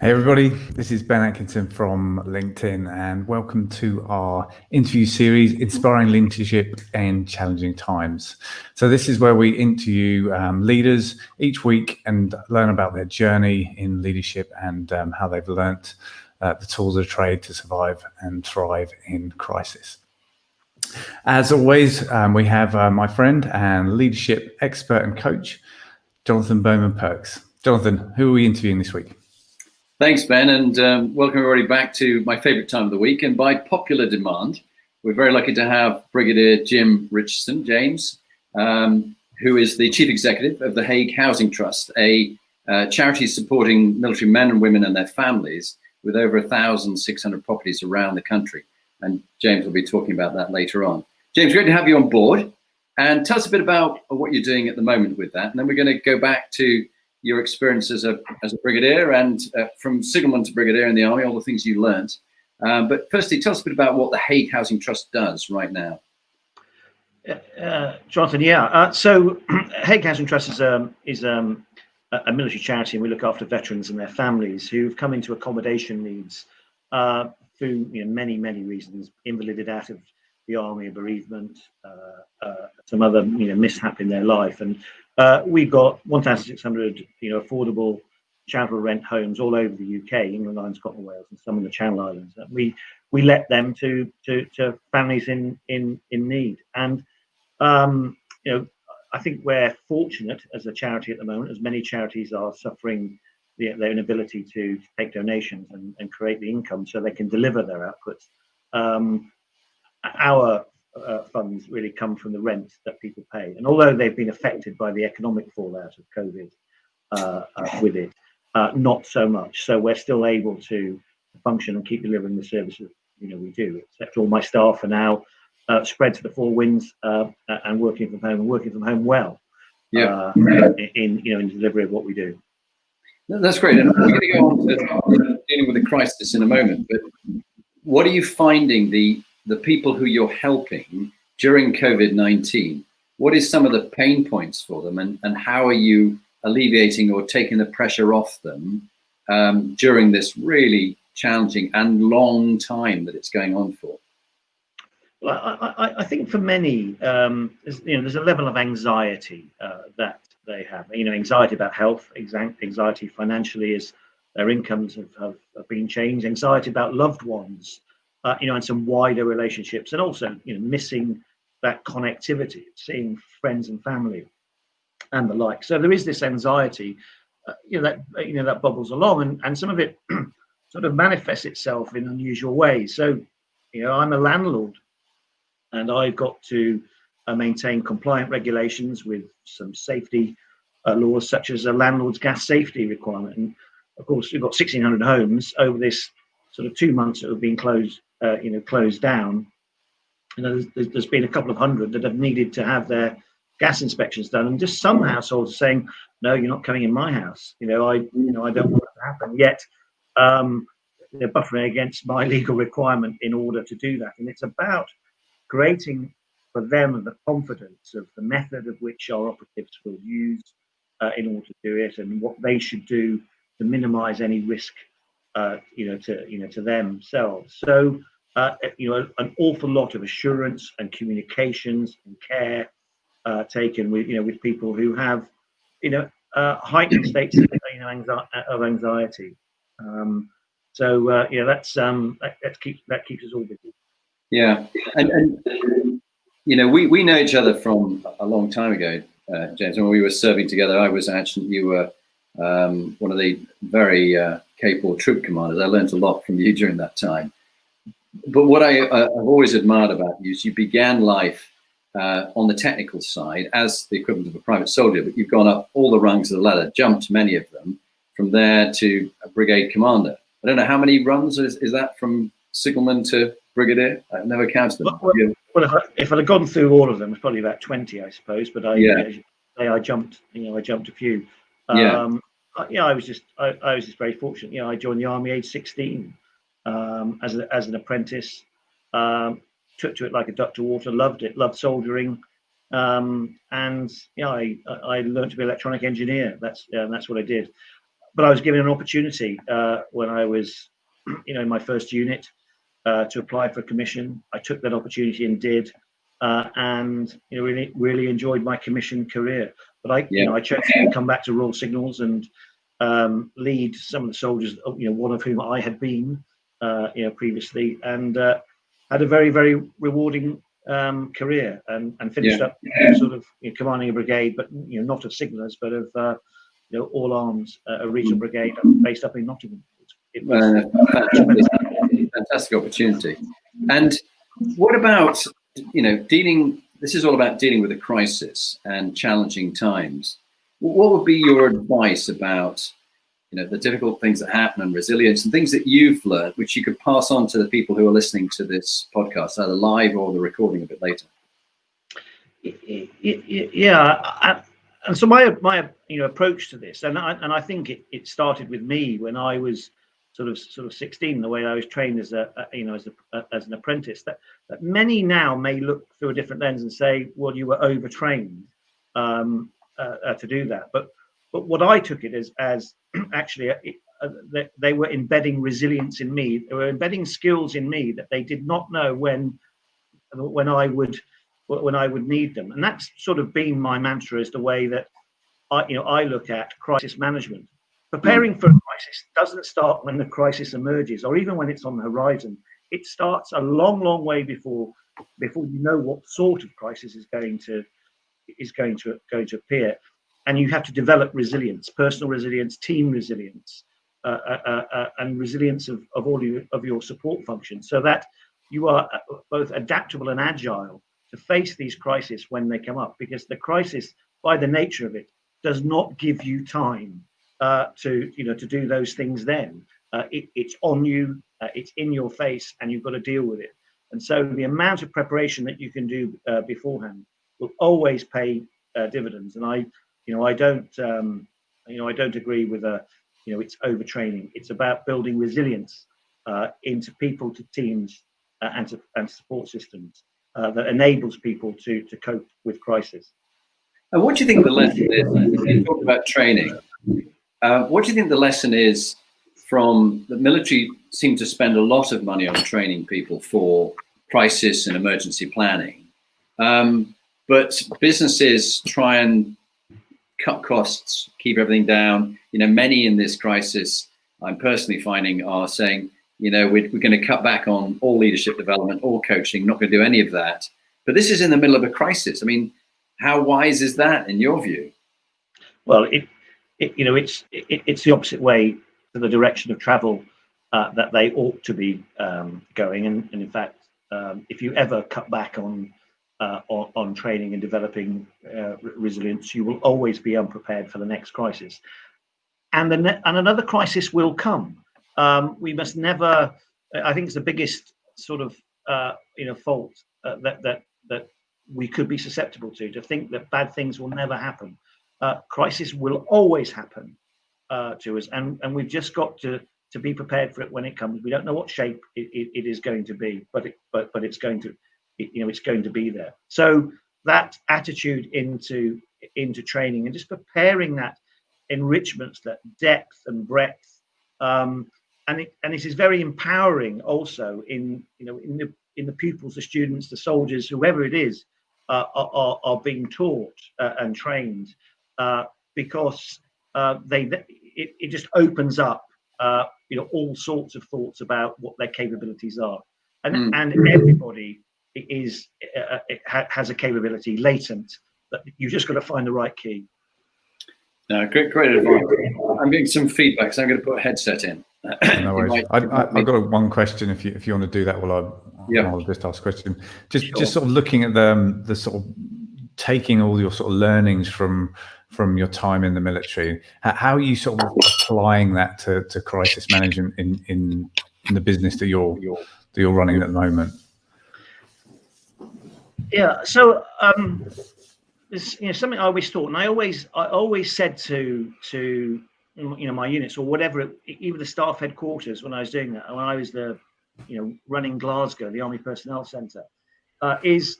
Hey everybody, this is Ben Atkinson from LinkedIn and welcome to our interview series, Inspiring Leadership in Challenging Times. So this is where we interview leaders each week and learn about their journey in leadership and how they've learnt the tools of trade to survive and thrive in crisis. As always, we have my friend and leadership expert and coach, Jonathan Bowman-Perks. Jonathan, who are we interviewing this week? Thanks, Ben, and welcome everybody back to my favourite time of the week. And by popular demand, we're very lucky to have Brigadier Richardson, James, who is the Chief Executive of the Haig Housing Trust, a charity supporting military men and women and their families with over 1,600 properties around the country. And James will be talking about that later on. James, great to have you on board. And tell us a bit about what you're doing at the moment with that. And then we're going to go back to your experience as a brigadier and from signalman to brigadier in the army, all the things you learned. But firstly, tell us a bit about what the Haig Housing Trust does right now. Jonathan, yeah. So Haig Housing Trust is a military charity, and we look after veterans and their families who've come into accommodation needs through many reasons, invalided out of the army, bereavement, some other mishap in their life, and we've got 1,600 affordable charitable rent homes all over the UK, England, Ireland, Scotland, Wales, and some in the Channel Islands. And we let them to families in need. And I think we're fortunate as a charity at the moment, as many charities are suffering their inability to take donations and create the income so they can deliver their outputs. Our funds really come from the rent that people pay, and although they've been affected by the economic fallout of COVID with it, not so much. So we're still able to function and keep delivering the services we do. Except all my staff are now spread to the four winds and working from home well. Yeah. In delivery of what we do. That's great, and we're going to go on to dealing with the crisis in a moment. But what are you finding the people who you're helping during COVID-19, what is some of the pain points for them, and how are you alleviating or taking the pressure off them during this really challenging and long time that it's going on for? Well, I think for many, there's a level of anxiety that they have. Anxiety about health, anxiety financially as their incomes have been changed, anxiety about loved ones, and some wider relationships, and also missing that connectivity, seeing friends and family and the like. So there is this anxiety that bubbles along, and some of it sort of manifests itself in unusual ways. So I'm a landlord, and I've got to maintain compliant regulations with some safety laws, such as a landlord's gas safety requirement. And of course, we've got 1,600 homes over this sort of 2 months that have been closed down. There's been a couple of hundred that have needed to have their gas inspections done, and just some households are saying, "No, you're not coming in my house. I don't want it to happen." Yet they're buffering against my legal requirement in order to do that. And it's about creating for them the confidence of the method of which our operatives will use in order to do it, and what they should do to minimise any risk to themselves. So an awful lot of assurance and communications and care taken with people who have heightened states of anxiety. That keeps us all busy. Yeah, and we know each other from a long time ago, James. When we were serving together, I was adjutant. You were one of the very capable troop commanders. I learned a lot from you during that time. But what I've always admired about you is you began life on the technical side as the equivalent of a private soldier, but you've gone up all the rungs of the ladder, jumped many of them, from there to a brigade commander. I don't know how many runs is that from signalman to brigadier? I've never counted them. Well, if I'd have gone through all of them, it's probably about 20, I suppose. But I jumped a few. I was just very fortunate. I joined the army age 16 as an apprentice. Took to it like a duck to water. Loved it. Loved soldiering. And I learned to be an electronic engineer. That's what I did. but I was given an opportunity when I was, in my first unit to apply for a commission. I took that opportunity and did, and really enjoyed my commission career. But I chose to come back to Royal Signals and lead some of the soldiers, one of whom I had been, previously, and had a very, very rewarding career, and finished up sort of commanding a brigade, but not of signallers, but of all arms, a regional brigade based up in Nottingham. It was fantastic opportunity. And what about dealing? This is all about dealing with a crisis and challenging times. What would be your advice about the difficult things that happen and resilience and things that you've learned, which you could pass on to the people who are listening to this podcast, either live or the recording a bit later? And so my approach to this, and I think it started with me when I was sort of 16, the way I was trained as as an apprentice. That many now may look through a different lens and say, well, you were overtrained to do that. But what I took it as actually they were embedding resilience in me. They were embedding skills in me that they did not know when I would need them. And that's sort of been my mantra, as the way that I look at crisis management. Preparing for a crisis doesn't start when the crisis emerges, or even when it's on the horizon. It starts a long, long way before you know what sort of crisis is going to appear. And you have to develop resilience, personal resilience, team resilience, and resilience of all of your support functions, so that you are both adaptable and agile to face these crises when they come up. Because the crisis, by the nature of it, does not give you time to do those things. Then it's on you, it's in your face, and you've got to deal with it. And so the amount of preparation that you can do beforehand will always pay dividends. And I don't agree with it's overtraining. It's about building resilience into people, to teams, and support systems that enables people to cope with crisis. And what do you think the lesson is? You talk about training. What do you think the lesson is from the military? Seem to spend a lot of money on training people for crisis and emergency planning, but businesses try and cut costs, keep everything down. Many in this crisis, I'm personally finding, are saying, we're going to cut back on all leadership development, all coaching, not going to do any of that. But this is in the middle of a crisis. I mean, how wise is that in your view? Well, it's the opposite way to the direction of travel that they ought to be going. And in fact, if you ever cut back on training and developing resilience, you will always be unprepared for the next crisis. And another crisis will come. We must never. I think it's the biggest sort of fault that we could be susceptible to think that bad things will never happen. Crisis will always happen to us, and we've just got to be prepared for it when it comes. We don't know what shape it is going to be, but it's going to. It's going to be there. So that attitude into training and just preparing that enrichment, that depth and breadth, and it is very empowering also in the pupils, the students, the soldiers, whoever it is, are being taught and trained, because it just opens up all sorts of thoughts about what their capabilities are, and everybody has a capability latent that you've just got to find the right key. No, great advice. I'm getting some feedback, so I'm going to put a headset in. No worries. I've got one question. If you want to do that, I'll just ask a question. Just sort of looking at the sort of taking all your sort of learnings from your time in the military. How are you sort of applying that to crisis management in the business that you're running at the moment? Yeah, so it's something I always thought, and I always said to my units, or whatever, even the staff headquarters, when I was doing that, when I was running Glasgow, the Army Personnel Centre, is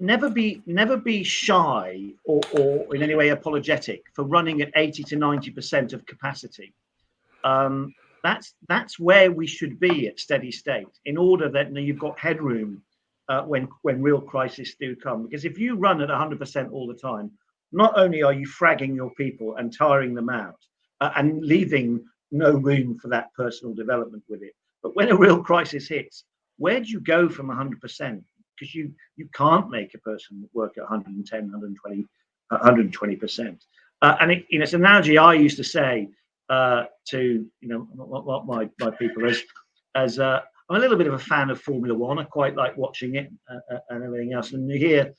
never be shy or in any way apologetic for running at 80 to 90% of capacity. That's where we should be at steady state, in order that you've got headroom when real crises do come. Because if you run at 100% all the time, not only are you fragging your people and tiring them out and leaving no room for that personal development with it, but when a real crisis hits, where do you go from 100%? Because you can't make a person work at 110, 120, 120%. And it's an analogy I used to say to my people as I'm a little bit of a fan of Formula One. I quite like watching it and everything else. And you hear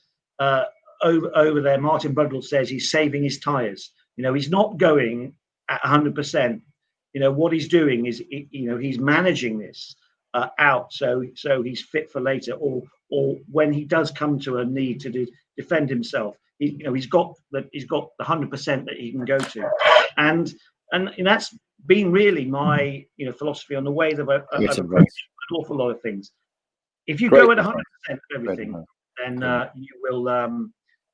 over there, Martin Brundle says he's saving his tyres. He's not going at 100%. What he's doing is, he's managing this out so he's fit for later, or when he does come to a need to defend himself, he's got the 100% that he can go to, and that's been really my philosophy on the way that I've approached an awful lot of things. If you go at 100% of everything, then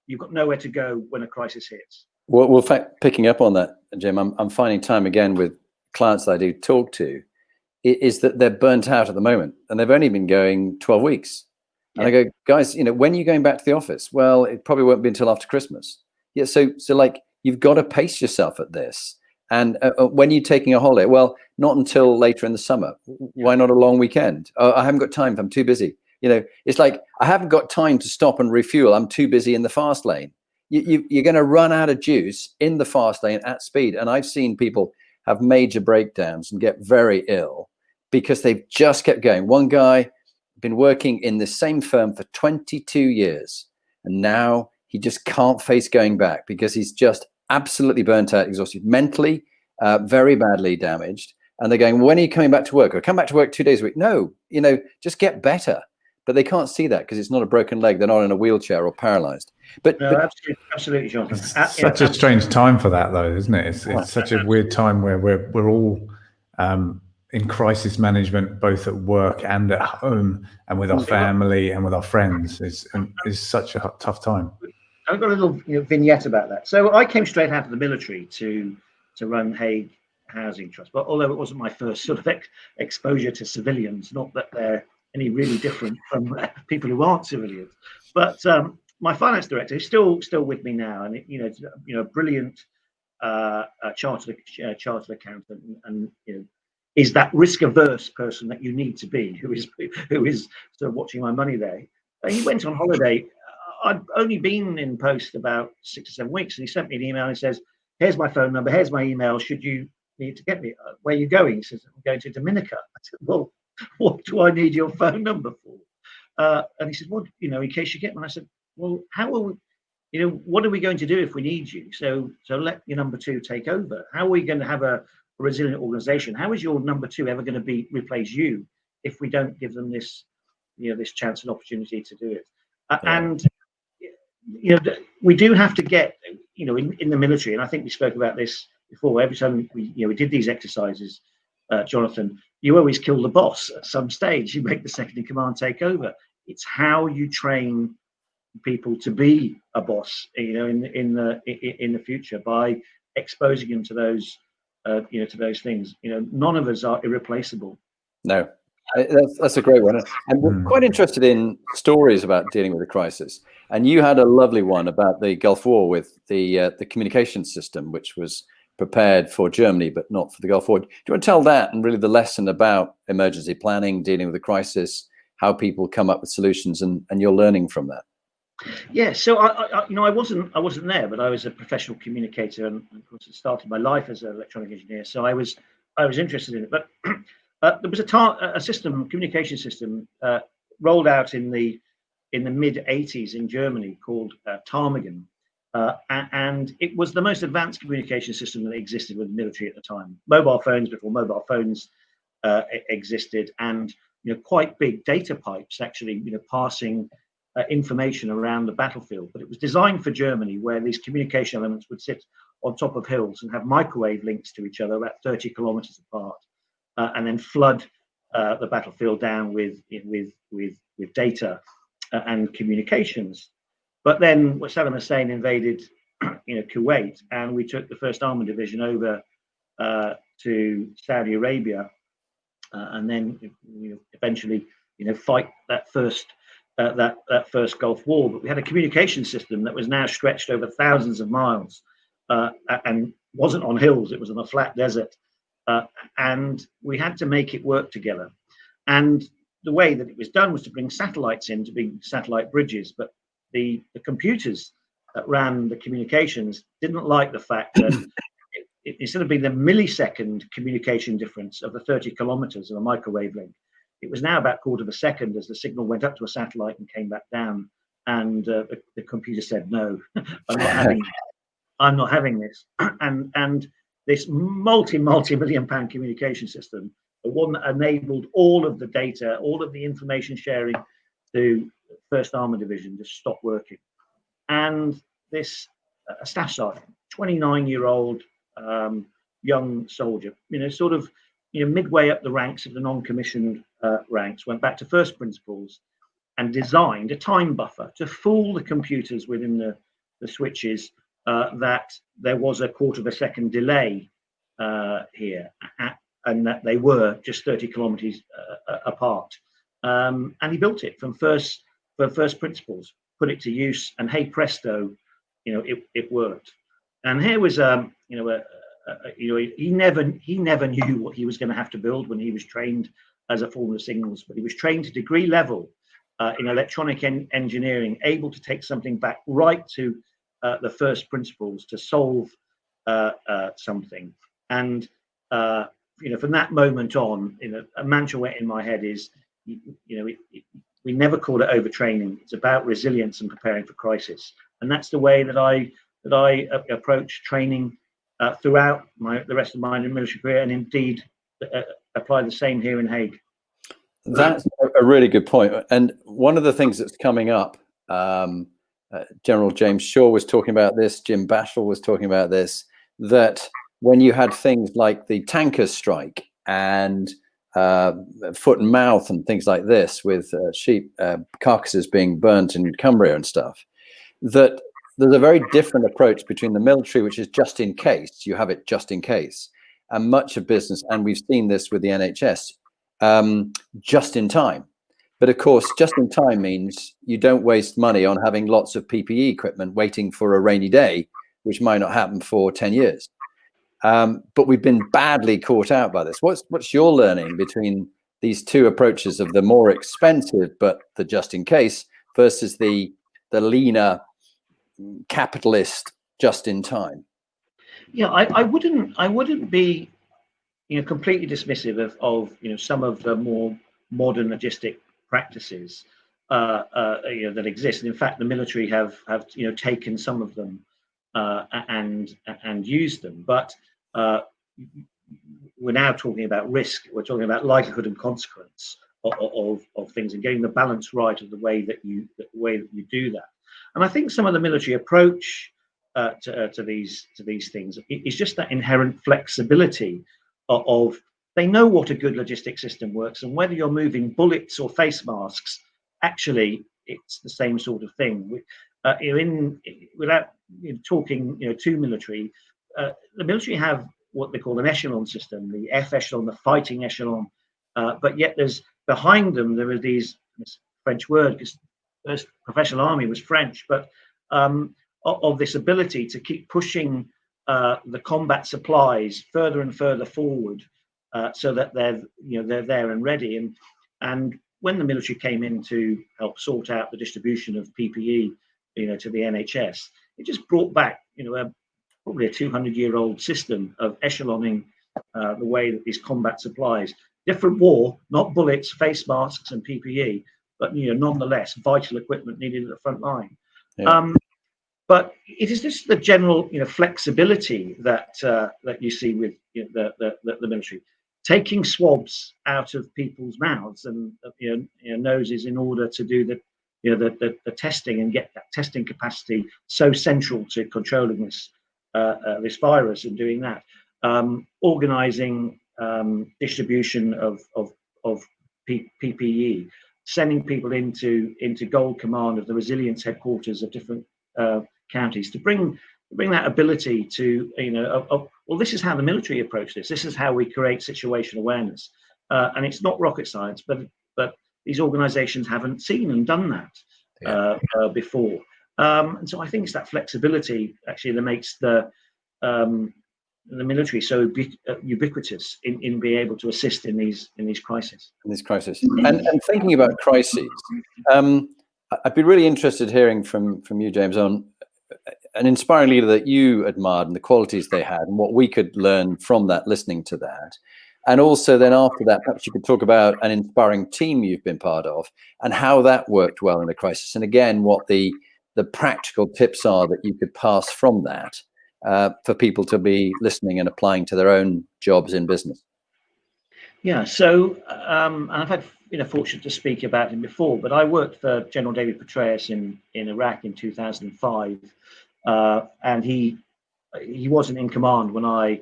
you've got nowhere to go when a crisis hits. Well, in fact, picking up on that, Jim, I'm finding time again with clients that I do talk to, is that they're burnt out at the moment, and they've only been going 12 weeks. And I go, guys, when are you going back to the office? Well, it probably won't be until after Christmas. Yeah, so like, you've got to pace yourself at this. And when you're taking a holiday, well, not until later in the summer. Why not a long weekend? Oh, I haven't got time. I'm too busy. It's like, I haven't got time to stop and refuel. I'm too busy in the fast lane. You're going to run out of juice in the fast lane at speed. And I've seen people have major breakdowns and get very ill because they've just kept going. One guy been working in the same firm for 22 years, and now he just can't face going back because he's just absolutely burnt out, exhausted, mentally, very badly damaged. And they're going, when are you coming back to work? Or come back to work 2 days a week? No, just get better. But they can't see that because it's not a broken leg. They're not in a wheelchair or paralyzed. But absolutely, Jonathan. It's such a strange time for that, though, isn't it? It's such a weird time where we're all in crisis management, both at work and at home, and with our family and with our friends. Is such a tough time. I've got a little vignette about that. So I came straight out of the military to run Haig Housing Trust, but although it wasn't my first sort of exposure to civilians, not that they're any really different from people who aren't civilians, but my finance director is still with me now, and brilliant chartered accountant, and is that risk averse person that you need to be, who is sort of watching my money there. He went on holiday. I'd only been in post about 6 or 7 weeks, and he sent me an email and he says, "Here's my phone number, here's my email, should you need to get me, where are you going?" He says, "I'm going to Dominica." I said, "Well, what do I need your phone number for?" And he said, "Well, in case you get one." I said, "Well, how will what are we going to do if we need you? So let your number two take over. How are we going to have a resilient organization? How is your number two ever going to replace you if we don't give them this this chance and opportunity to do it?" And we do have to get in the military, and I think we spoke about this before. Every time we did these exercises, Jonathan, you always kill the boss at some stage. You make the second in command take over. It's how you train people to be a boss, in the future, by exposing them to those to those things. None of us are irreplaceable. No, that's a great one, and we're quite interested in stories about dealing with a crisis. And you had a lovely one about the Gulf War with the communication system, which was prepared for Germany but not for the Gulf War. Do you want to tell that, and really the lesson about emergency planning, dealing with a crisis, how people come up with solutions, and your learning from that? Yeah, so I wasn't there, but I was a professional communicator, and of course I started my life as an electronic engineer, so I was interested in it. But there was a communication system rolled out in the mid 80s in Germany called Ptarmigan, and it was the most advanced communication system that existed with the military at the time. Mobile phones before mobile phones existed, and quite big data pipes actually passing information around the battlefield. But it was designed for Germany, where these communication elements would sit on top of hills and have microwave links to each other about 30 kilometers apart, and then flood the battlefield down with data and communications. But then Saddam Hussein invaded, Kuwait, and we took the 1st Armored Division over to Saudi Arabia, and then eventually, fight that first Gulf War. But we had a communication system that was now stretched over thousands of miles, and wasn't on hills; it was on a flat desert, and we had to make it work together. And the way that it was done was to bring satellites in, to bring satellite bridges, but the computers that ran the communications didn't like the fact that instead of being the millisecond communication difference of the 30 kilometers of a microwave link, it was now about a quarter of a second as the signal went up to a satellite and came back down. And the computer said, no, I'm not having this. And this multi-million pound communication system, the one that enabled all of the data, all of the information sharing to 1st Armored Division, just stopped working. And this staff sergeant, 29-year-old young soldier, midway up the ranks of the non-commissioned ranks, went back to first principles and designed a time buffer to fool the computers within the switches that there was a quarter of a second delay here, and that they were just 30 kilometers apart. And he built it from first principles, put it to use, and hey presto, it worked. And here was he never knew what he was going to have to build when he was trained as a form of signals, but he was trained to degree level in electronic engineering, able to take something back right to the first principles to solve something. And from that moment on, a mantra went in my head is, we never call it overtraining. It's about resilience and preparing for crisis, and that's the way that I approach training throughout the rest of my military career, and indeed apply the same here in Haig. That's a really good point. And one of the things that's coming up, General James Shaw was talking about this, Jim Battle was talking about this, that when you had things like the tanker strike and foot and mouth and things like this, with sheep carcasses being burnt in Cumbria and stuff, that there's a very different approach between the military, which is just in case, you have it just in case, and much of business, and we've seen this with the NHS, just in time. But of course, just in time means you don't waste money on having lots of PPE equipment waiting for a rainy day, which might not happen for 10 years. But we've been badly caught out by this. What's your learning between these two approaches of the more expensive but the just in case versus the leaner capitalist just in time? Yeah, I wouldn't be completely dismissive of some of the more modern logistic practices that exist. And in fact, the military have taken some of them and used them. But we're now talking about risk. We're talking about likelihood and consequence of things, and getting the balance right of the way that you do that. And I think some of the military approach to these things is just that inherent flexibility of they know what a good logistic system works, and whether you're moving bullets or face masks, actually it's the same sort of thing. Without talking to military, the military have what they call an echelon system, the F echelon, the fighting echelon, but yet there's behind them there are these, this French word, because the professional army was French, but of this ability to keep pushing the combat supplies further and further forward, so that they're there and ready. And when the military came in to help sort out the distribution of PPE, to the NHS, it just brought back probably a 200-year-old system of echeloning the way that these combat supplies, different war, not bullets, face masks, and PPE, but nonetheless vital equipment needed at the front line. Yeah. But it is just the general flexibility that you see with the military, taking swabs out of people's mouths and noses in order to do the testing and get that testing capacity so central to controlling this virus, and doing that, organizing distribution of PPE, sending people into Gold Command of the resilience headquarters of different counties to bring that ability to, well, this is how the military approach this. This is how we create situational awareness, and it's not rocket science, but these organisations haven't seen and done that before. And so I think it's that flexibility actually that makes the military so ubiquitous in being able to assist in these crises. And thinking about crises, I'd be really interested hearing from you, James, on an inspiring leader that you admired and the qualities they had and what we could learn from that, listening to that. And also then after that, perhaps you could talk about an inspiring team you've been part of and how that worked well in a crisis. And again, what the practical tips are that you could pass from that for people to be listening and applying to their own jobs in business. Yeah, so I've had fortunate to speak about him before, but I worked for General David Petraeus in Iraq in 2005, and he wasn't in command when I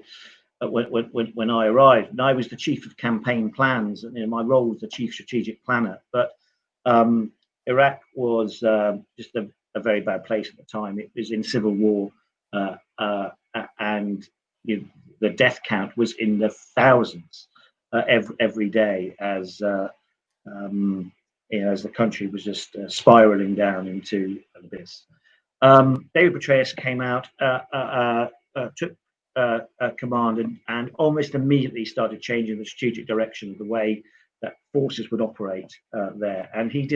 arrived, and I was the chief of campaign plans, and my role was the chief strategic planner. But Iraq was just a very bad place at the time. It was in civil war, and the death count was in the thousands every day as the country was just spiraling down into an abyss. David Petraeus came out, took command, and almost immediately started changing the strategic direction of the way that forces would operate there. And he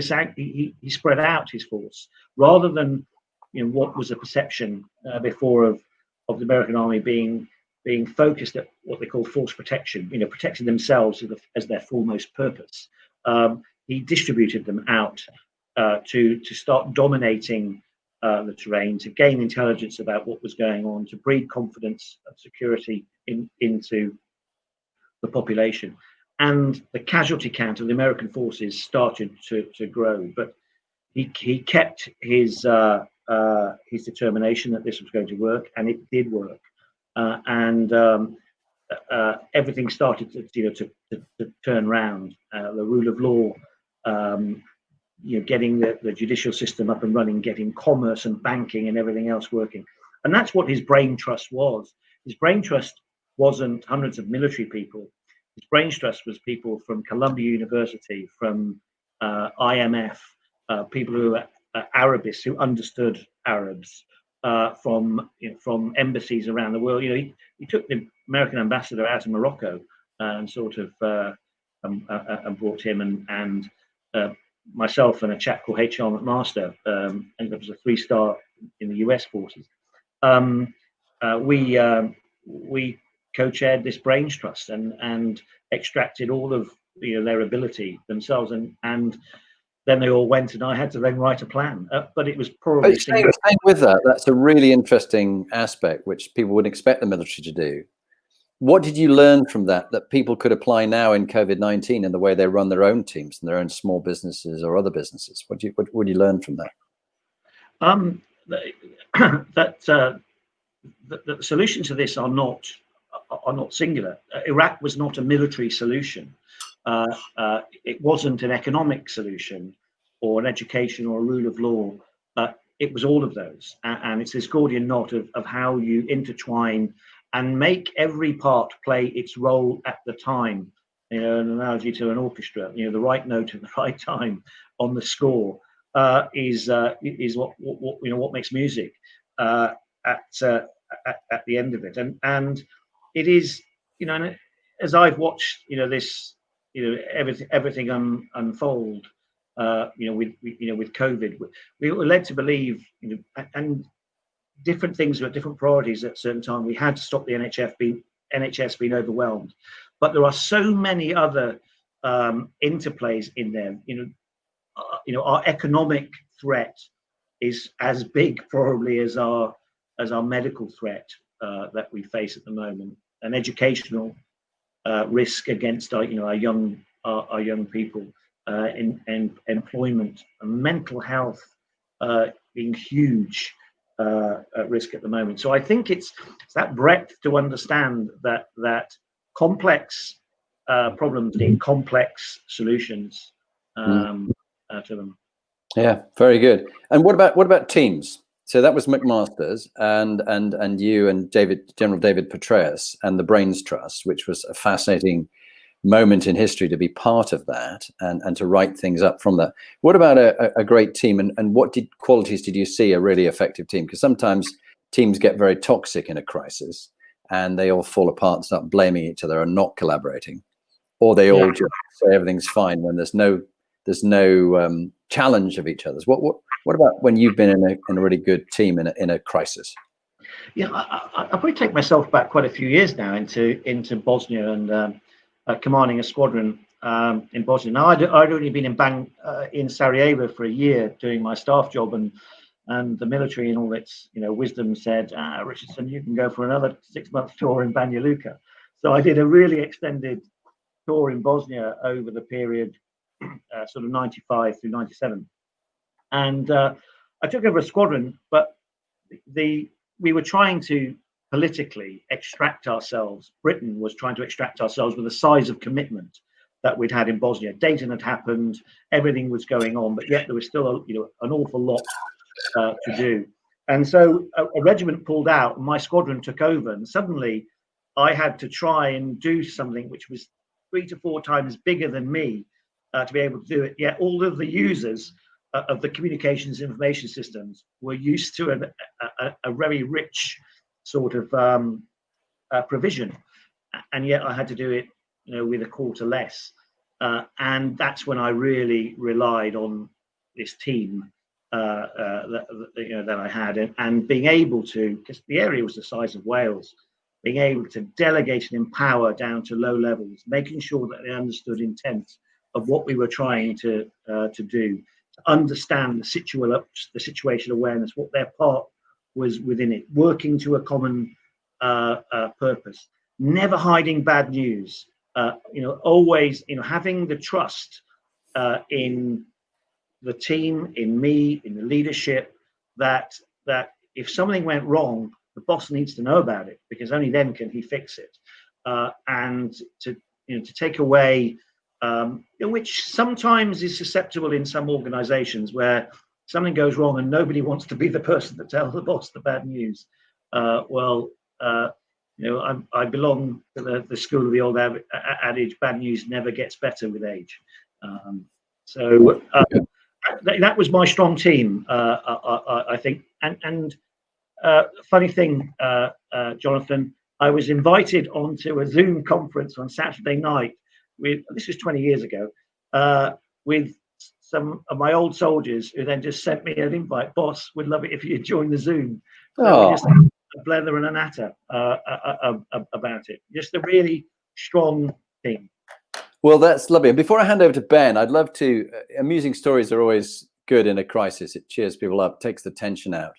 spread out his force rather than what was a perception before of the American Army being focused at what they call force protection, protecting themselves as their foremost purpose. He distributed them out to start dominating the terrain, to gain intelligence about what was going on, to breed confidence and security into the population. And the casualty count of the American forces started to grow, but he kept his determination that this was going to work, and it did work. And everything started to turn around. The rule of law, getting the judicial system up and running, getting commerce and banking and everything else working. And that's what his brain trust was. His brain trust wasn't hundreds of military people. His brain trust was people from Columbia University, from IMF, people who were Arabists who understood Arabs, from embassies around the world. He took the American ambassador out of Morocco and sort of and brought him and myself and a chap called H.R. McMaster, and that was a 3-star in the US forces. We co-chaired this brains trust and extracted all of their ability themselves, and then they all went, and I had to then write a plan. But it was probably staying with that. That's a really interesting aspect, which people wouldn't expect the military to do. What did you learn from that people could apply now in COVID-19 in the way they run their own teams and their own small businesses or other businesses? What do you learn from that? The solutions to this are not singular. Iraq was not a military solution. It wasn't an economic solution or an education or a rule of law. It was all of those, and it's this Gordian knot of how you intertwine and make every part play its role at the time. An analogy to an orchestra. The right note at the right time on the score is what makes music at the end of it. And it is, as I've watched this, everything unfold, with COVID, we were led to believe, and different things were at different priorities at a certain time. We had to stop the NHS being overwhelmed, but there are so many other interplays in there. Our economic threat is as big probably as our medical threat that we face at the moment. An educational risk against our young people, in employment, and mental health being huge risk at the moment. So I think it's that breadth to understand that complex problems need complex solutions, to them. Yeah, very good. And what about teams? So that was McMaster's and you and General David Petraeus and the Brains Trust, which was a fascinating moment in history to be part of that and to write things up from that. What about a great team, and what qualities did you see a really effective team? Because sometimes teams get very toxic in a crisis and they all fall apart and start blaming each other and not collaborating, or they all just say everything's fine when there's no challenge of each other's. What about when you've been in a really good team in a crisis? Yeah, I probably take myself back quite a few years now into Bosnia and commanding a squadron in Bosnia. Now I'd already been in Sarajevo for a year doing my staff job, and the military and all its wisdom said, Richardson, you can go for another 6-month tour in Banja Luka. So I did a really extended tour in Bosnia over the period sort of 95 through 97, and I took over a squadron, but we were trying to politically extract ourselves. Britain was trying to extract ourselves with the size of commitment that we'd had in Bosnia. Dayton had happened, everything was going on, but yet there was still an awful lot to do. And so a regiment pulled out, and my squadron took over, and suddenly I had to try and do something which was 3 to 4 times bigger than me to be able to do it. Yet all of the users of the communications information systems were used to a very rich sort of provision, and yet I had to do it with a quarter less, and that's when I really relied on this team that I had, and being able to, because the area was the size of Wales, being able to delegate and empower down to low levels, making sure that they understood intent of what we were trying to do, to understand the situational awareness, what their part was within it, working to a common purpose, never hiding bad news, always having the trust in the team, in me, in the leadership, that if something went wrong, the boss needs to know about it, because only then can he fix it, and to take away which sometimes is susceptible in some organizations where something goes wrong and nobody wants to be the person to tell the boss the bad news. I belong to the school of the old adage, bad news never gets better with age. That was my strong team, I think. And funny thing, Jonathan, I was invited onto a Zoom conference on Saturday night this was 20 years ago, with some of my old soldiers, who then just sent me an invite. Boss, would love it if you'd join the Zoom. So we just had a blether and a natter about it. Just a really strong team. Well, that's lovely. And before I hand over to Ben, I'd love to. Amusing stories are always good in a crisis. It cheers people up, takes the tension out.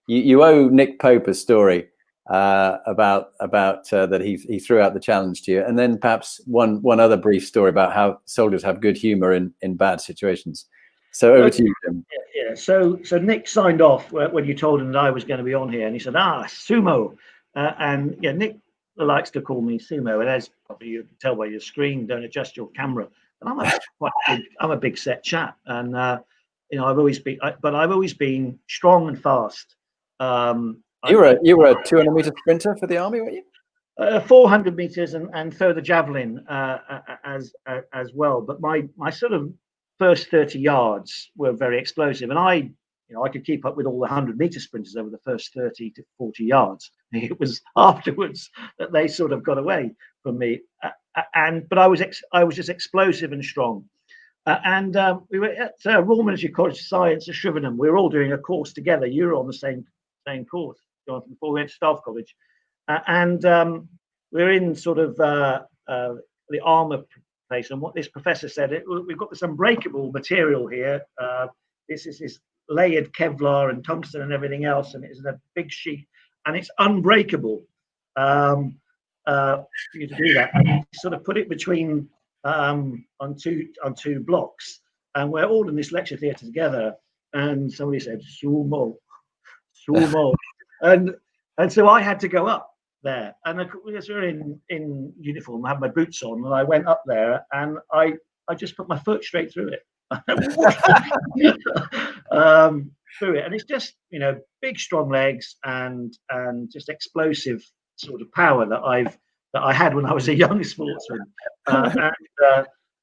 You owe Nick Pope a story about that he threw out the challenge to you, and then perhaps one other brief story about how soldiers have good humor in bad situations. So over to you, Jim. Yeah. So Nick signed off when you told him that I was going to be on here, and he said, Sumo, and Nick likes to call me Sumo, and as probably you can tell by your screen, don't adjust your camera. And I'm a big set chap, and I've always been strong and fast. You were a 200-meter sprinter for the army, weren't you? 400 meters and throw the javelin as well. But my sort of first 30 yards were very explosive, and I could keep up with all the 100-meter sprinters over the first 30 to 40 yards. It was afterwards that they sort of got away from me. But I was just explosive and strong. We were at Royal Military College of Science at Shrivenham. We were all doing a course together. You were on the same course, Jonathan, before we went to Staff College. We're in sort of the armour place, and what this professor said, we've got this unbreakable material here. This is this layered Kevlar and tungsten and everything else, and it's a big sheet, and it's unbreakable. For you to do that, and you sort of put it between on two blocks, and we're all in this lecture theatre together. And somebody said, "Sumo." And so I had to go up there, and because we're in uniform, I had my boots on, and I went up there, and I just put my foot straight through it, Through it, and it's just big strong legs and just explosive sort of power that I had when I was a young sportsman,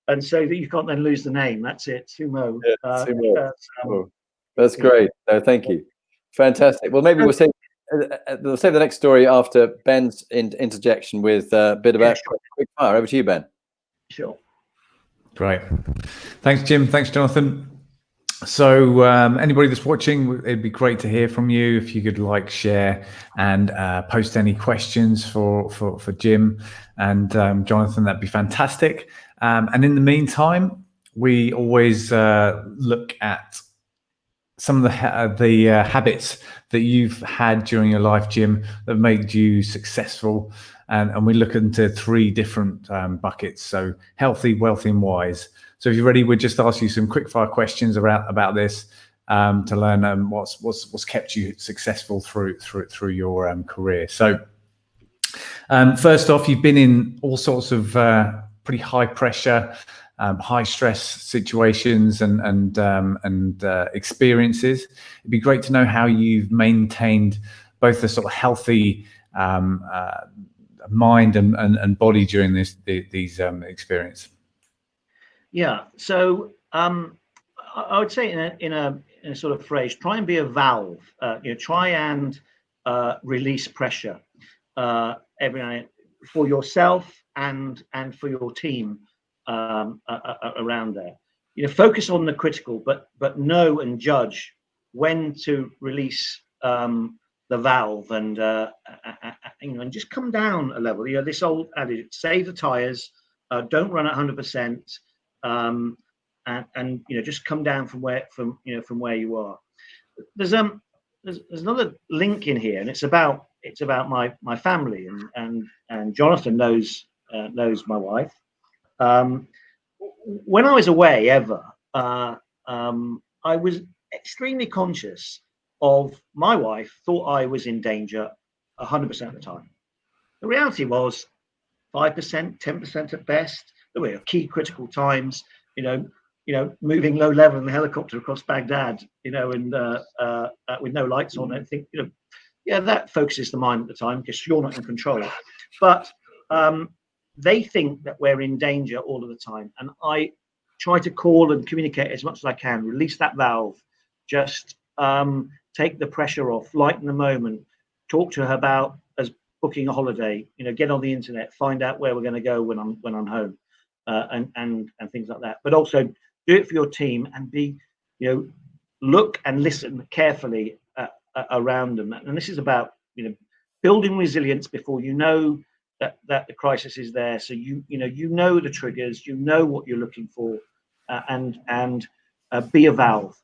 and so that you can't then lose the name. That's it, sumo. Yeah, sumo. That's great. No, thank you. Fantastic. Well, maybe we'll save the next story after Ben's interjection with a bit about quick fire. Over to you, Ben. Sure. Great. Thanks, Jim. Thanks, Jonathan. So anybody that's watching, it'd be great to hear from you. If you could like, share, and post any questions for Jim and Jonathan, that'd be fantastic. And in the meantime, we always look at some of the habits that you've had during your life, Jim, that made you successful. And we look into 3 different buckets. So healthy, wealthy, and wise. So if you're ready, we'll just ask you some quick fire questions about this to learn what's kept you successful through your career. So first off, you've been in all sorts of pretty high pressure, high stress situations and experiences. It'd be great to know how you've maintained both a sort of healthy mind and body during these experience. Yeah. So I would say in a sort of phrase, try and be a valve. Try and release pressure every night for yourself and for your team around there. Focus on the critical, but know and judge when to release the valve and just come down a level. This old adage: save the tires, don't run at 100%. And just come down from where you are. There's another link in here, and it's about my family, and Jonathan knows my wife. When I was away I was extremely conscious of my wife thought I was in danger 100% of the time. The reality was 5%, 10% at best. There were key critical times, moving low level in the helicopter across Baghdad, and with no lights on. I think, that focuses the mind at the time because you're not in control. But they think that we're in danger all of the time, and I try to call and communicate as much as I can. Release that valve, just take the pressure off, lighten the moment. Talk to her about booking a holiday. Get on the internet, find out where we're going to go when I'm home. And things like that, but also do it for your team and be, look and listen carefully around them. And this is about, building resilience before that the crisis is there. So know the triggers, what you're looking for, and be a valve,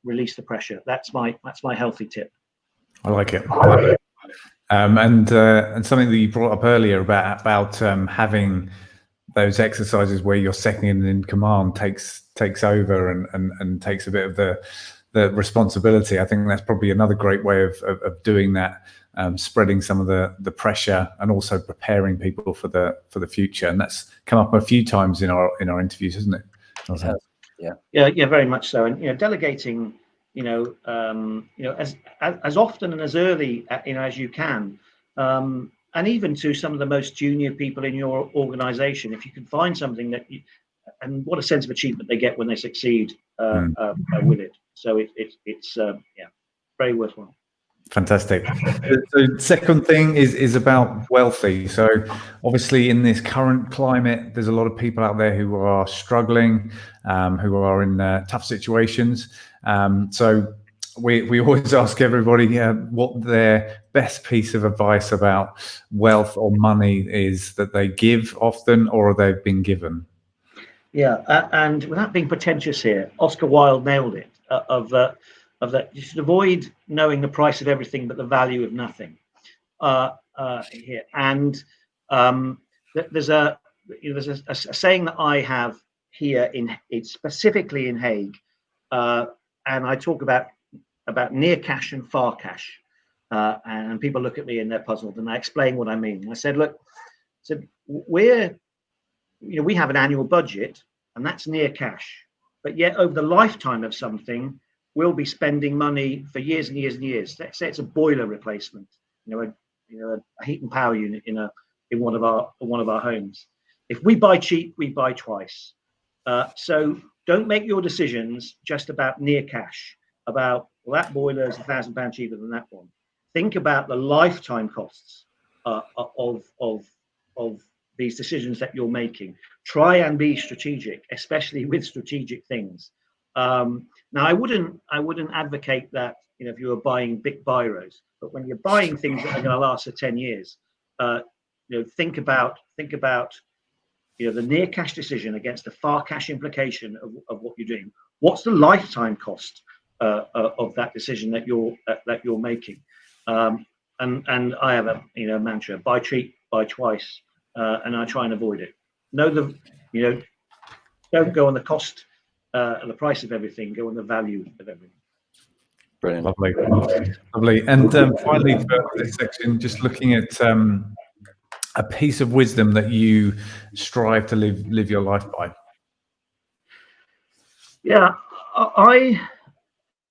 release the pressure. That's my healthy tip. I like it. And something that you brought up earlier about having those exercises where your second in command takes over and takes a bit of the responsibility. I think that's probably another great way of doing that, spreading some of the pressure and also preparing people for the future. And that's come up a few times in our interviews, hasn't it? Yeah, very much so. And delegating, as often and as early as you can. And even to some of the most junior people in your organization, if you can find something and what a sense of achievement they get when they succeed with it. So it's very worthwhile. Fantastic. The second thing is about wealthy. So obviously in this current climate, there's a lot of people out there who are struggling, who are in tough situations. So we always ask everybody what their best piece of advice about wealth or money is that they give often or they've been given. Yeah, and without being pretentious here, Oscar Wilde nailed it. Of that, you should avoid knowing the price of everything but the value of nothing. Here, and there's a saying that I have here specifically in Haig, and I talk about near cash and far cash, and people look at me and they're puzzled, and I explain what I mean. I said, look, we have an annual budget, and that's near cash. but yet over the lifetime of something, we'll be spending money for years and years and years. Let's say it's a boiler replacement, a heat and power unit in one of our homes. If we buy cheap, we buy twice. So don't make your decisions just about near cash, about, well, that boiler is £1,000 cheaper than that one. Think about the lifetime costs of these decisions that you're making. Try and be strategic, especially with strategic things. Now, I wouldn't advocate that, if you were buying big biros, but when you're buying things that are going to last for 10 years, think about the near cash decision against the far cash implication of what you're doing. What's the lifetime cost of that decision that you're making? And I have a mantra: buy cheap, buy twice, and I try and avoid it. Don't go on the cost, the price of everything. Go on the value of everything. Brilliant, lovely. And finally, for this section, just looking at a piece of wisdom that you strive to live your life by. Yeah, I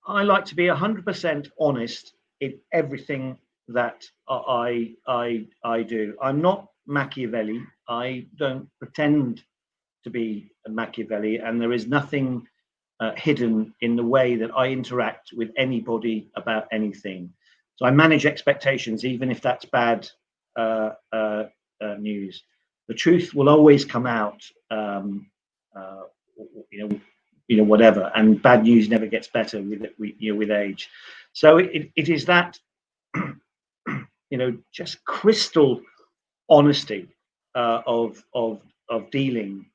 like to be 100% honest in everything that I do. I'm not Machiavelli. I don't pretend to be a Machiavelli, and there is nothing hidden in the way that I interact with anybody about anything. So I manage expectations, even if that's bad news. The truth will always come out, whatever, and bad news never gets better with age. So it is that just crystal honesty of dealing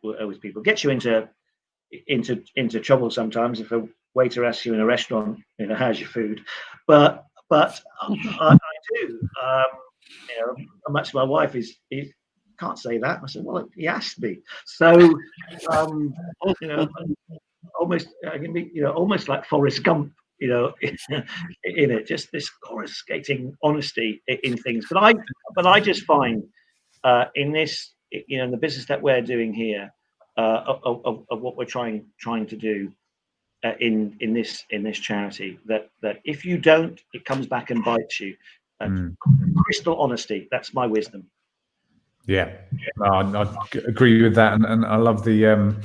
with people. Gets you into trouble sometimes if a waiter asks you in a restaurant, how's your food? But I do. Much my wife is can't say that. I said, well, he asked me. So almost I can be almost like Forrest Gump, in it, just this coruscating honesty in things. But I just find in this, in the business that we're doing here, of what we're trying to do in this charity, that if you don't, it comes back and bites you. Crystal honesty. That's my wisdom. Yeah, I agree with that, and I love the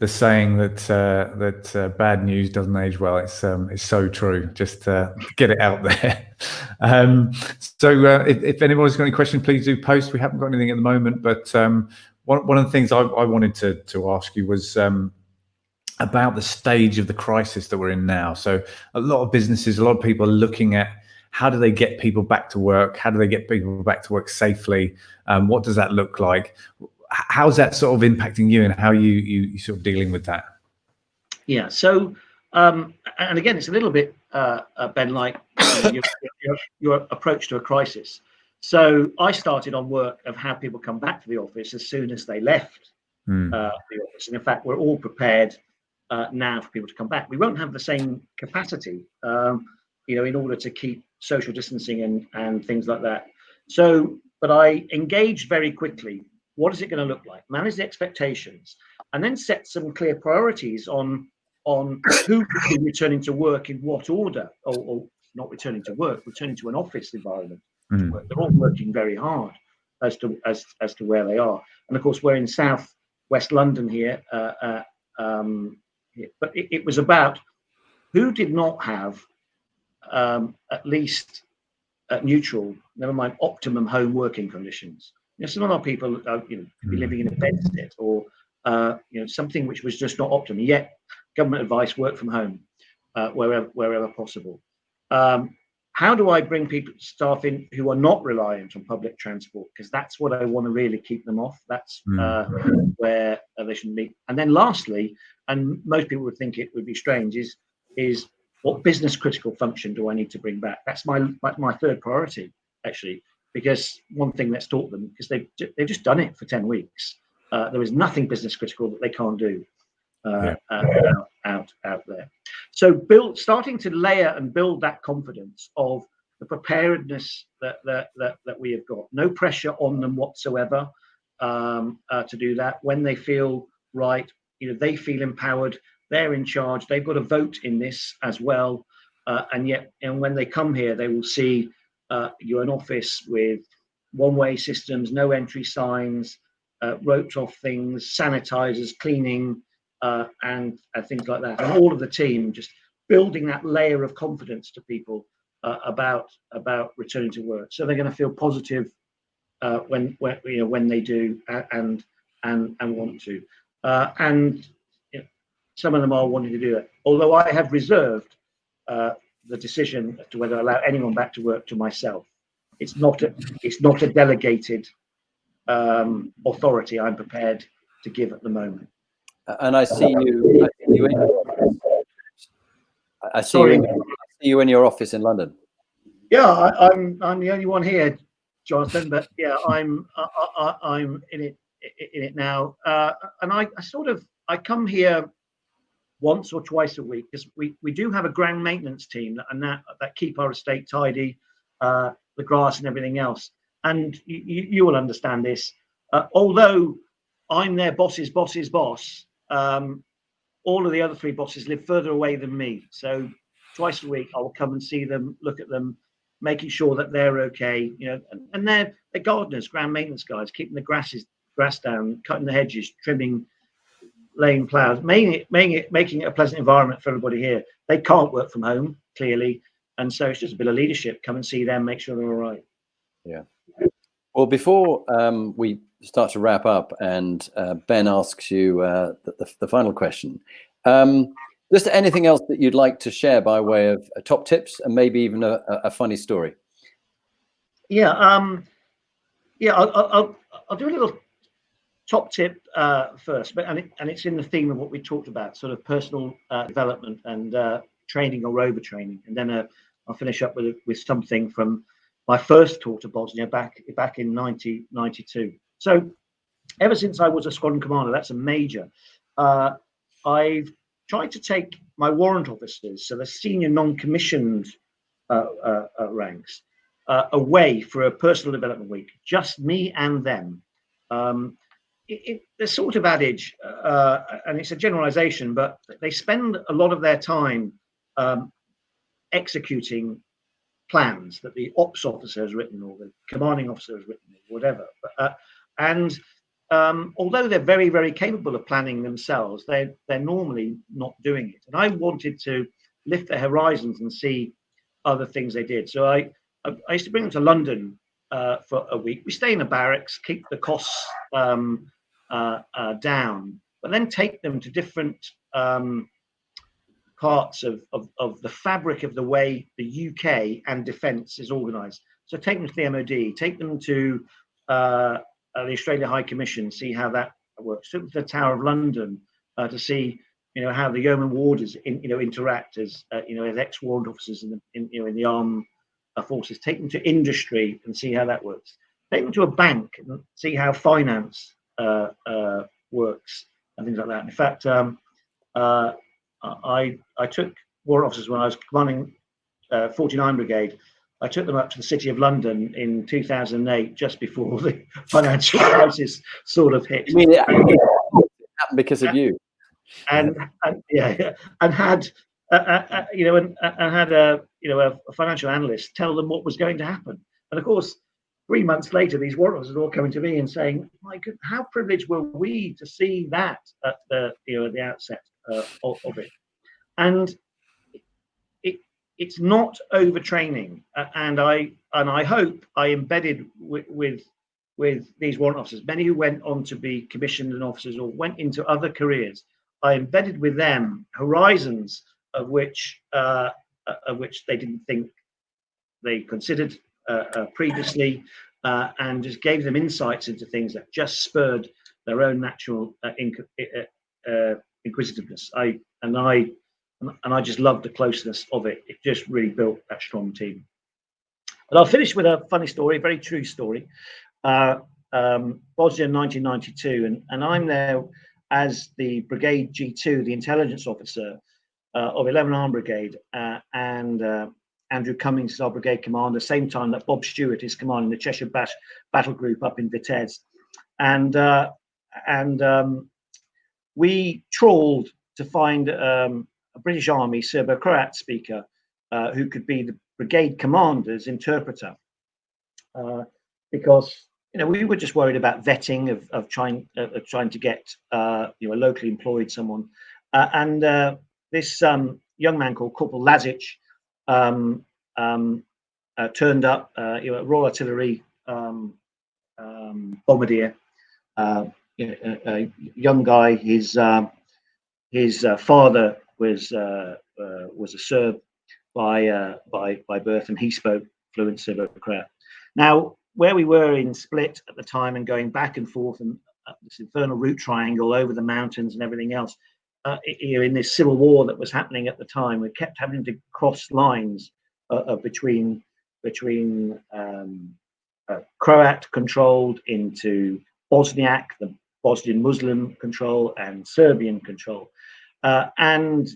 saying that bad news doesn't age well. It's so true. Just get it out there. So if anybody's got any questions, please do post. We haven't got anything at the moment, but one of the things I wanted to ask you was about the stage of the crisis that we're in now. So a lot of businesses, a lot of people are looking at how do they get people back to work? How do they get people back to work safely? What does that look like? How's that sort of impacting you, and how you sort of dealing with that? Yeah. So, and again, it's a little bit, Ben, like your approach to a crisis. So I started on work of how people come back to the office as soon as they left the office. And in fact, we're all prepared now for people to come back. We won't have the same capacity, in order to keep social distancing and things like that. So, but I engaged very quickly. What is it going to look like? Manage the expectations, and then set some clear priorities on who will be returning to work in what order, or not returning to work, returning to an office environment. They're all working very hard as to where they are. And of course, we're in South West London here, but it was about who did not have at least neutral, never mind optimum home working conditions. Some of our people could be living in a bedstead or something which was just not optimum. Yet government advice: work from home wherever possible. How do I bring staff in who are not reliant on public transport? Because that's what I want to really keep them off. That's where they shouldn't be. And then lastly, and most people would think it would be strange, is what business critical function do I need to bring back? That's my third priority, actually, because one thing that's taught them, because they've just done it for 10 weeks. There is nothing business critical that they can't do out there. So starting to layer and build that confidence of the preparedness that we have got. No pressure on them whatsoever to do that. When they feel right, they feel empowered. They're in charge. They've got a vote in this as well. And yet, and when they come here, they will see you're an office with one-way systems, no entry signs, roped off things, sanitizers, cleaning, and things like that. And all of the team just building that layer of confidence to people about returning to work. So they're going to feel positive when they do and want to. And some of them are wanting to do it. Although I have reserved the decision as to whether I allow anyone back to work to myself. It's not a delegated authority I'm prepared to give at the moment. And I see you in your office in London. Yeah, I'm the only one here, Jonathan. But yeah, I'm in it now. And I come here once or twice a week, because we do have a ground maintenance team and that keep our estate tidy, the grass and everything else. And you will understand this. Although I'm their boss's boss, all of the other three bosses live further away than me. So twice a week, I'll come and see them, look at them, making sure that they're okay. And they're gardeners, ground maintenance guys, keeping the grass down, cutting the hedges, trimming, laying plows, making it a pleasant environment for everybody here. They can't work from home, clearly, and so it's just a bit of leadership. Come and see them, make sure they're all right. Yeah. Well, before we start to wrap up, and Ben asks you the final question, just anything else that you'd like to share by way of top tips and maybe even a funny story? Yeah, I'll do a little top tip first, but and it's in the theme of what we talked about, sort of personal development and training or overtraining, and then I'll finish up with something from my first tour to Bosnia back in 1992. So ever since I was a squadron commander, that's a major, I've tried to take my warrant officers, so the senior non-commissioned ranks, away for a personal development week, just me and them. The sort of adage, and it's a generalization, but they spend a lot of their time executing plans that the ops officer has written or the commanding officer has written, or whatever. And although they're very, very capable of planning themselves, they're normally not doing it. And I wanted to lift their horizons and see other things they did. So I used to bring them to London for a week. We stay in the barracks, keep the costs down, but then take them to different parts of the fabric of the way the UK and defence is organised. So take them to the MOD, take them to the Australia High Commission, see how that works. Take them to the Tower of London to see how the yeoman warders interact as as ex-warrant officers in the armed forces. Take them to industry and see how that works. Take them to a bank and see how finance works and things like that. In fact, I took warrant officers when I was commanding 49 Brigade. I took them up to the City of London in 2008, just before the financial crisis sort of hit. You mean it happened because of you? And had a financial analyst tell them what was going to happen. And of course, 3 months later, these warrant officers are all coming to me and saying, "My God, how privileged were we to see that at the the outset of it?" And it's not overtraining, and I hope I embedded with these warrant officers, many who went on to be commissioned and officers or went into other careers. I embedded with them horizons of which they didn't think they considered previously, and just gave them insights into things that just spurred their own natural inquisitiveness. I just loved the closeness of it. It just really built that strong team. But I'll finish with a funny story, a very true story. Bosnia in 1992, and I'm there as the Brigade G2, the intelligence officer of 11 Armed Brigade, and Andrew Cummings is our brigade commander, same time that Bob Stewart is commanding the Cheshire Battle Group up in Vitez. And we trawled to find a British Army Serbo-Croat speaker who could be the brigade commander's interpreter, because we were just worried about vetting of trying to get a locally employed someone, and this young man called Corporal Lazic turned up, Royal Artillery bombardier, a young guy. His father was a Serb by birth, and he spoke fluent Serbo-Croat. Now, where we were in Split at the time, and going back and forth, and this infernal route triangle over the mountains and everything else, in this civil war that was happening at the time, we kept having to cross lines between Croat controlled into Bosniak, the Bosnian Muslim control, and Serbian control, and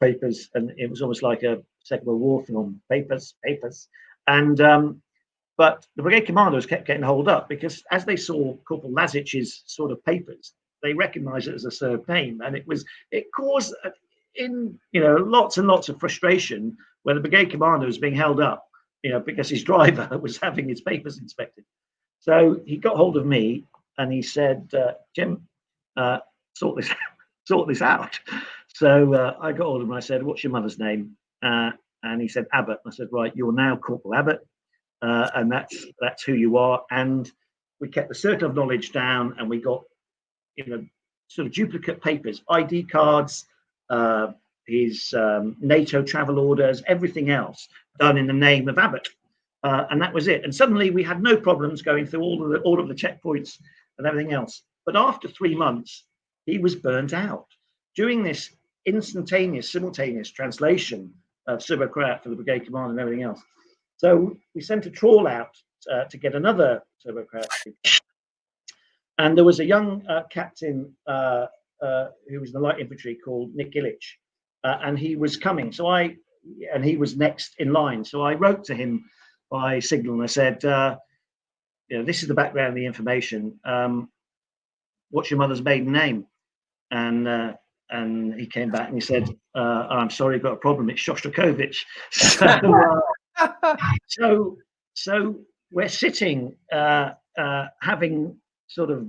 papers, and it was almost like a Second World War film, papers, and but the brigade commanders kept getting holed up, because as they saw Corporal Lazic's sort of papers, they recognized it as a Serb name, and it caused lots and lots of frustration where the brigade commander was being held up, because his driver was having his papers inspected. So he got hold of me and he said, Jim, sort this out. So I got hold of him and I said, what's your mother's name? And he said, Abbott. I said, right, you're now Corporal Abbott, and that's who you are. And we kept the circle of knowledge down, and we got sort of duplicate papers, ID cards, his NATO travel orders, everything else done in the name of Abbott, and that was it. And suddenly we had no problems going through all of the checkpoints and everything else. But after 3 months, he was burnt out during this simultaneous translation of Serbo-Croat for the brigade command and everything else. So we sent a trawl out to get another Serbo-Croat speaker. And there was a young captain who was in the light infantry called Nick Illich, and he was coming. And he was next in line. So I wrote to him by signal and I said, this is the background of the information. What's your mother's maiden name? And he came back and he said, I'm sorry, I've got a problem. It's Shostakovich. So we're sitting having sort of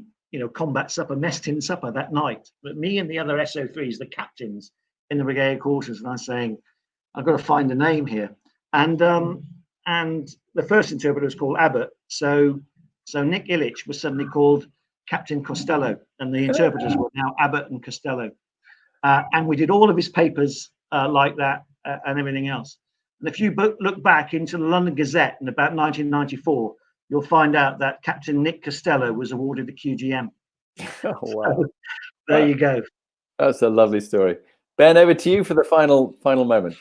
combat supper, mess tin supper that night. But me and the other SO3s, the captains in the brigade quarters, and I'm saying, I've got to find a name here. And the first interpreter was called Abbott. So Nick Illich was suddenly called Captain Costello, and the interpreters were now Abbott and Costello. And we did all of his papers like that and everything else. And if you look back into the London Gazette in about 1994, you'll find out that Captain Nick Costello was awarded the QGM. Oh, wow. So, there you go. That's a lovely story. Ben, over to you for the final moment.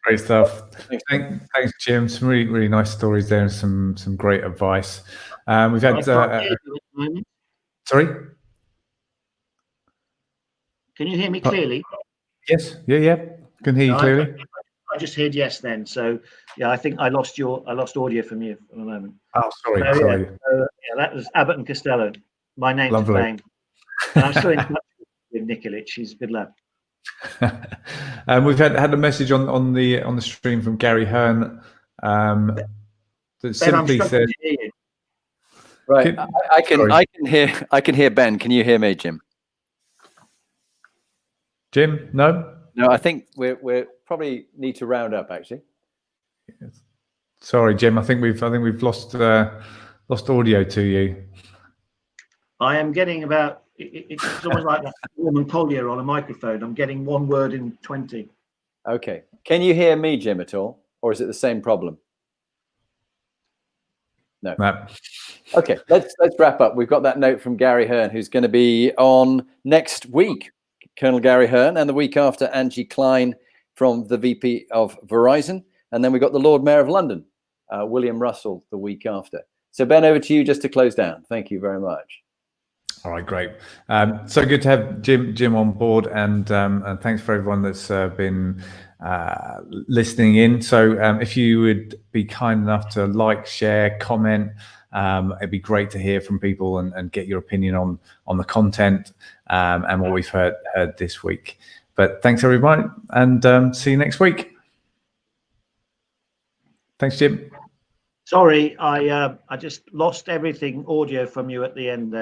Great stuff. Thanks, Jim. Some really, really nice stories there, and some great advice. We've had. Sorry. Can you hear me clearly? Yes. Yeah. Can hear you clearly. I just heard yes then. So yeah, I think I lost audio from you for a moment. Oh, sorry. Yeah, that was Abbott and Costello. My name to fame. And I'm still in touch with Nick Illich. He's a good lad. We've had a message on the stream from Gary Hearn that simply said. Right, I can hear Ben. Can you hear me, Jim? Jim, no. No, I think we're probably need to round up actually. Sorry, Jim. I think we've lost audio to you. I am getting about. It's almost like that Norman Collier on a microphone. I'm getting one word in 20. Okay. Can you hear me, Jim, at all, or is it the same problem? No. Okay. Let's wrap up. We've got that note from Gary Hearn, who's going to be on next week. Colonel Gary Hearn, and the week after Angie Klein from the VP of Verizon, and then we got the Lord Mayor of London, William Russell, the week after. So Ben, over to you just to close down. Thank you very much. All right, great. So good to have Jim on board, and thanks for everyone that's been listening in. So if you would be kind enough to like, share, comment, It'd be great to hear from people and get your opinion on the content and what we've heard this week. But thanks everybody, and see you next week. Thanks, Jim. Sorry, I just lost everything audio from you at the end there.